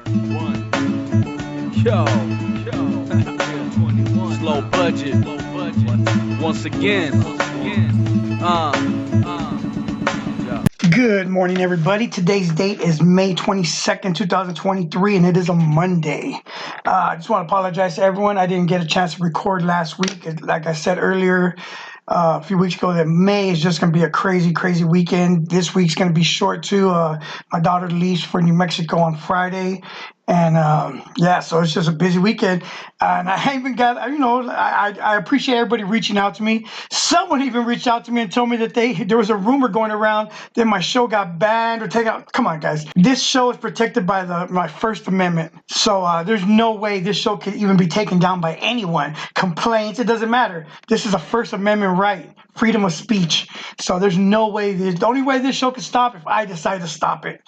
Yo, slow budget. Once again. Yeah. Good morning, everybody. Today's date is May 22nd, 2023, and it is a Monday. I just want to apologize to everyone. I didn't get a chance to record last week. Like I said earlier, a few weeks ago, that May is just going to be a crazy, crazy weekend. This week's going to be short, too. My daughter leaves for New Mexico on Friday. And so it's just a busy weekend. And I even got, I appreciate everybody reaching out to me. Someone even reached out to me and told me that there was a rumor going around that my show got banned or taken out. Come on, guys. This show is protected by my First Amendment. So there's no way this show could even be taken down by anyone. Complaints, it doesn't matter. This is a First Amendment right. Freedom of speech. So there's no way. The only way this show can stop if I decide to stop it.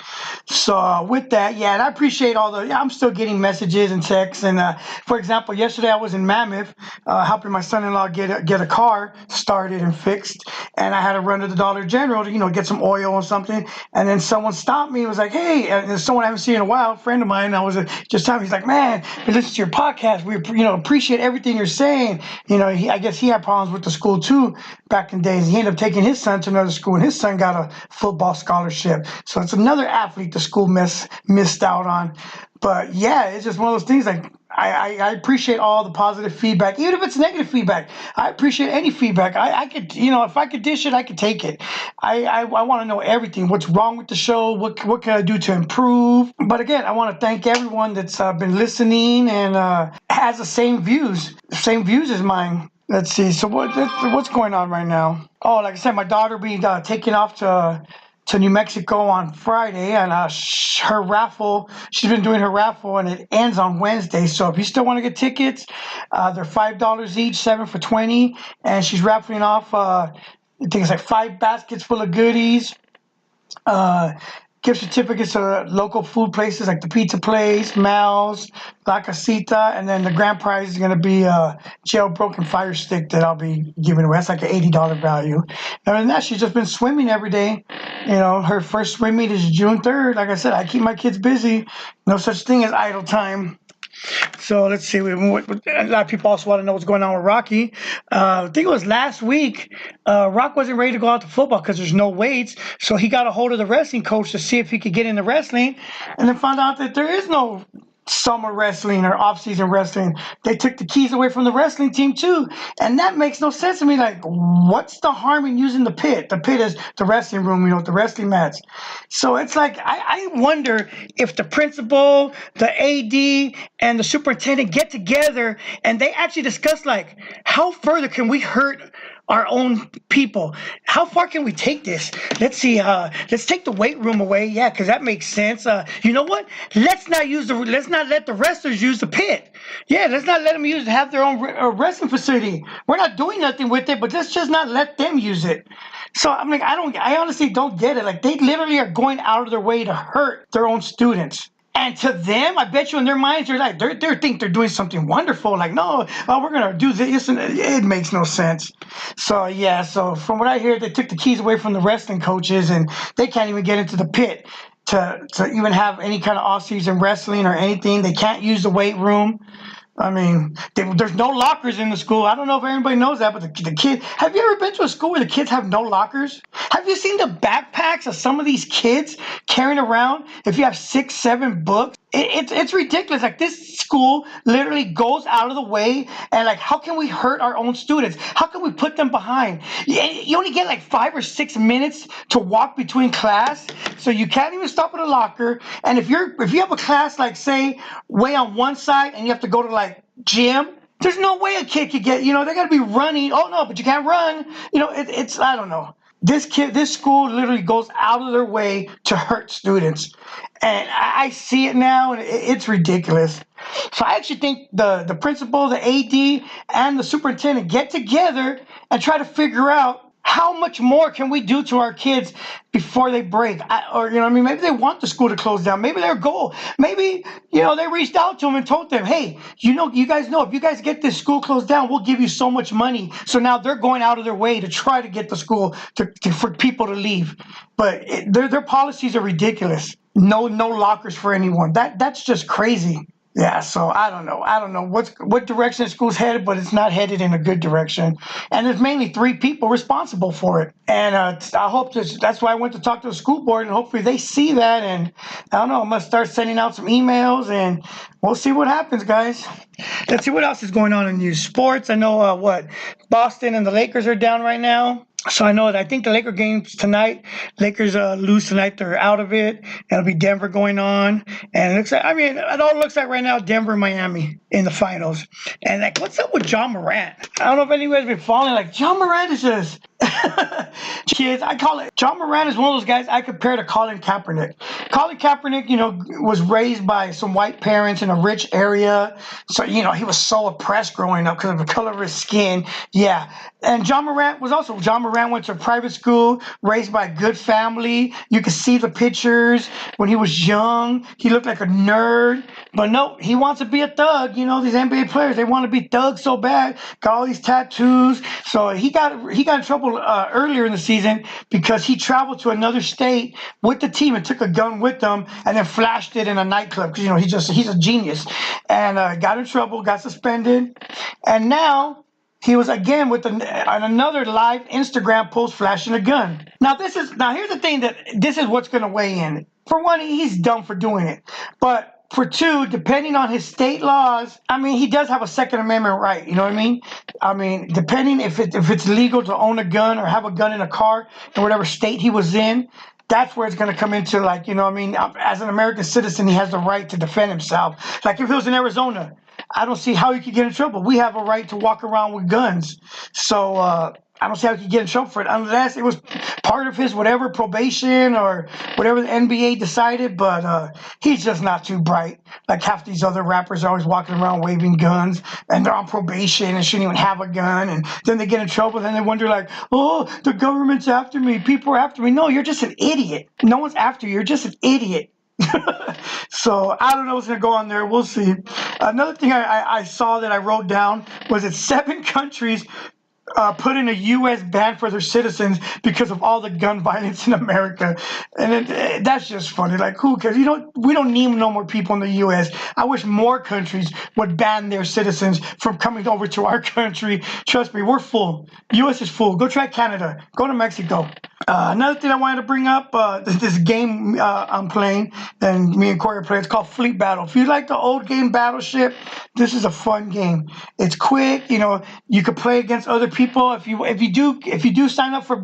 So with that, and I appreciate I'm still getting messages and texts. And for example, yesterday I was in Mammoth helping my son-in-law get a car started and fixed. And I had to run to the Dollar General to get some oil or something. And then someone stopped me and was like, "Hey," and someone I haven't seen in a while, a friend of mine. I was just telling him, he's like, "Man, we listen to your podcast. We appreciate everything you're saying." I guess he had problems with the school too back in days. He ended up taking his son to another school, and his son got a football scholarship. So it's another athlete the school missed out on. But yeah, it's just one of those things. Like I appreciate all the positive feedback, even if it's negative feedback. I appreciate any feedback. I could, if I could dish it, I could take it. I want to know everything. What's wrong with the show? What can I do to improve? But again, I want to thank everyone that's been listening and has the same views as mine. Let's see. So what's going on right now? Oh, like I said, my daughter will be taking off to New Mexico on Friday, and her raffle, she's been doing her raffle, and it ends on Wednesday. So if you still want to get tickets, they're $5 each, 7 for 20, and she's raffling off, I think it's like 5 baskets full of goodies. Gift certificates to local food places like the Pizza Place, Mal's, La Casita, and then the grand prize is going to be a jailbroken fire stick that I'll be giving away. That's like an $80 value. Other than that, she's just been swimming every day. Her first swim meet is June 3rd. Like I said, I keep my kids busy. No such thing as idle time. So let's see. A lot of people also want to know what's going on with Rocky. I think it was last week. Rock wasn't ready to go out to football because there's no weights. So he got a hold of the wrestling coach to see if he could get into wrestling, and then found out that there is no summer wrestling or off-season wrestling. They took the keys away from the wrestling team too, and that makes no sense to me. Like, what's the harm in using the pit? The pit is the wrestling room, with the wrestling mats. So it's like I wonder if the principal, the AD, and the superintendent get together and they actually discuss, like, how further can we hurt our own people? How far can we take this? Let's see. Let's take the weight room away. Yeah, because that makes sense. You know what? Let's not let the wrestlers use the pit. Yeah, let's not let them have their own wrestling facility. We're not doing nothing with it, but let's just not let them use it. So I'm like, I honestly don't get it. Like, they literally are going out of their way to hurt their own students. And to them, I bet you in their minds, they think they're doing something wonderful. Like, no, we're going to do this. And it makes no sense. So from what I hear, they took the keys away from the wrestling coaches, and they can't even get into the pit to even have any kind of off-season wrestling or anything. They can't use the weight room. I mean, there's no lockers in the school. I don't know if anybody knows that, but the kid. Have you ever been to a school where the kids have no lockers? Have you seen the backpacks of some of these kids carrying around? If you have 6, 7 books, it's ridiculous. Like, this school literally goes out of the way, and like, how can we hurt our own students? How can we put them behind? You only get like 5 or 6 minutes to walk between class, so you can't even stop at a locker. And if you have a class, like, say, way on one side, and you have to go to like gym, there's no way a kid could get, they got to be running. Oh no, but you can't run. It's I don't know. This school literally goes out of their way to hurt students. And I see it now, and it's ridiculous. So I actually think the principal, the AD, and the superintendent get together and try to figure out how much more can we do to our kids before they break? Maybe they want the school to close down. Maybe their goal. Maybe, they reached out to them and told them, hey, you guys know, if you guys get this school closed down, we'll give you so much money. So now they're going out of their way to try to get the school for people to leave. But their policies are ridiculous. No lockers for anyone. That's just crazy. Yeah, so I don't know what direction the school's headed, but it's not headed in a good direction. And there's mainly three people responsible for it. And I hope that's why I went to talk to the school board, and hopefully they see that. And I don't know, I'm gonna start sending out some emails, and we'll see what happens, guys. Let's see what else is going on in news sports. I know what Boston and the Lakers are down right now. So I know that I think the Laker game's tonight. Lakers lose tonight; they're out of it. It'll be Denver going on, and it looks like, I mean, it all looks like right now Denver, Miami in the finals. And like, what's up with John Morant? I don't know if anybody's been following. Like, John Morant is just kids. I call it John Morant is one of those guys I compare to Colin Kaepernick. Colin Kaepernick, was raised by some white parents in a rich area, so he was so oppressed growing up because of the color of his skin. Yeah, and John Morant was also. John Morant went to a private school, raised by a good family. You could see the pictures when he was young. He looked like a nerd, but no, he wants to be a thug. These NBA players, they want to be thugs so bad. Got all these tattoos. So he got in trouble earlier in the season because he traveled to another state with the team and took a gun with them and then flashed it in a nightclub because he's a genius, and got in trouble, got suspended, and now he was again on another live Instagram post flashing a gun. Now here's the thing, that this is what's going to weigh in. For one, he's dumb for doing it, but for two, depending on his state laws, I mean, he does have a Second Amendment right. You know what I mean? I mean, depending if it's legal to own a gun or have a gun in a car in whatever state he was in, that's where it's going to come into, like, as an American citizen, he has the right to defend himself. Like if he was in Arizona, I don't see how he could get in trouble. We have a right to walk around with guns. So I don't see how he could get in trouble for it unless it was part of his whatever probation or whatever the NBA decided. But he's just not too bright. Like half these other rappers are always walking around waving guns, and they're on probation and shouldn't even have a gun. And then they get in trouble. Then they wonder like, oh, the government's after me. People are after me. No, you're just an idiot. No one's after you. You're just an idiot. So I don't know what's going to go on there. We'll see. Another thing I saw that I wrote down was that 7 countries put in a U.S. ban for their citizens because of all the gun violence in America. And that's just funny. Like, who cares? We don't need no more people in the U.S. I wish more countries would ban their citizens from coming over to our country. Trust me, we're full. U.S. is full. Go try Canada. Go to Mexico. Another thing I wanted to bring up, this game I'm playing, and me and Corey are playing, it's called Fleet Battle. If you like the old game Battleship, this is a fun game. It's quick. You could play against other people. If you do sign up for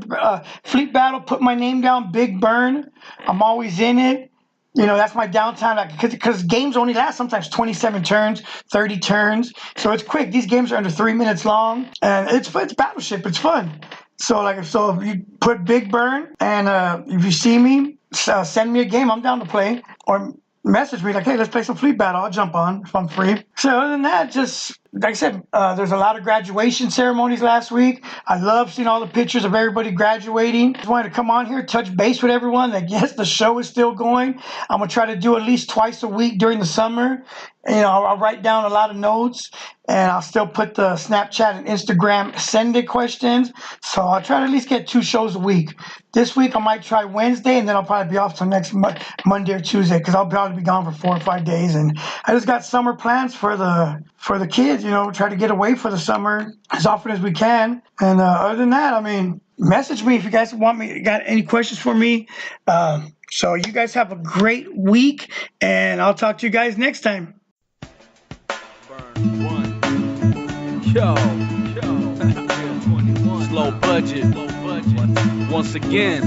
Fleet Battle, put my name down, Big Burn. I'm always in it. That's my downtime, because games only last sometimes 27 turns, 30 turns. So it's quick. These games are under 3 minutes long, and it's Battleship. It's fun. So if you put Big Burn, and if you see me, send me a game. I'm down to play, or message me like, hey, let's play some Fleet Battle. I'll jump on if I'm free. So other than that, just like I said, there's a lot of graduation ceremonies last week. I love seeing all the pictures of everybody graduating. Just wanted to come on here, touch base with everyone. That yes, the show is still going. I'm gonna try to do at least twice a week during the summer. I'll write down a lot of notes, and I'll still put the Snapchat and Instagram send it questions. So I'll try to at least get 2 shows a week. This week I might try Wednesday, and then I'll probably be off till next Monday or Tuesday, because I'll probably be gone for 4 or 5 days. And I just got summer plans for the kids. Try to get away for the summer as often as we can. And other than that, I mean, message me if you guys got any questions for me. So you guys have a great week, and I'll talk to you guys next time. Burn one. Yo. 21. Slow budget. Once again.